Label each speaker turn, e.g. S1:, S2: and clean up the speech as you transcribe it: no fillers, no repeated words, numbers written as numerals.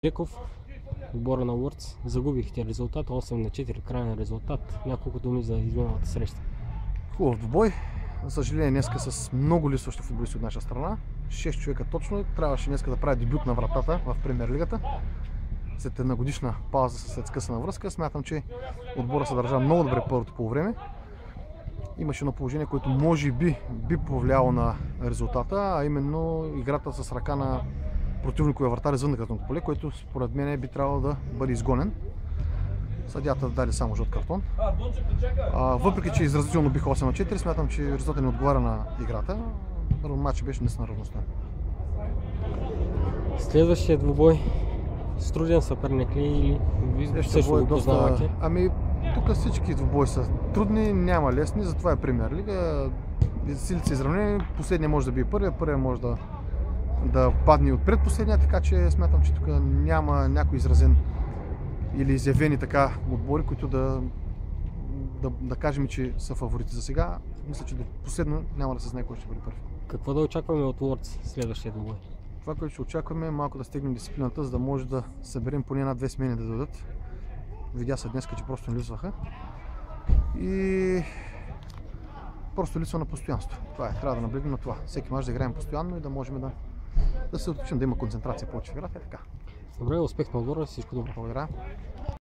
S1: Жеков, отбора на Лордс, загубихте резултат 8-4, крайен резултат. Няколко думи за изминалата среща.
S2: Хубав двубой. За съжаление, днеска с много липсващи футболисти от наша страна. 6 човека точно. Трябваше днеска да прави дебют на вратата в Премиер лигата. След една годишна пауза след скъсана връзка, смятам, че отбора се държа много добре първото полувреме. Имаше едно положение, което може би повлияло на резултата, а именно играта с ръка на противниковия вратар извън наказателното поле, който според мен би трябвало да бъде изгонен. Съдията даде само жълт картон. Въпреки че изразително биха 8-4, смятам, че резултатът не отговаря на играта. Матчът беше наистина равностен.
S1: Следващия двубой с труден съперник ли или също го познавате?
S2: Ами, тук всички двубои са трудни, няма лесни, затова е Премиер лига. Силите са изравнени, последния може да би първия може да падне отпред последния, така че смятам, че тук няма някой изразен или изявени така отбори, които да кажем, че са фаворити за сега. Мисля, че до последно няма да се знае кой ще бъде първи.
S1: Какво да очакваме от Лордс следващия двубой?
S2: Това, което ще очакваме, е малко да стегнем дисциплината, за да може да съберем поне една-две смени да дадат. Видя се днес, че просто не липсваха. И просто липсва на постоянство. Това е, трябва да наблегнем на това. Всеки мач да играем постоянно и да можем да се отключим, да има концентрация повече в играта. Така.
S1: Добре, успех на отбора, всичко добро.
S2: Благодаря.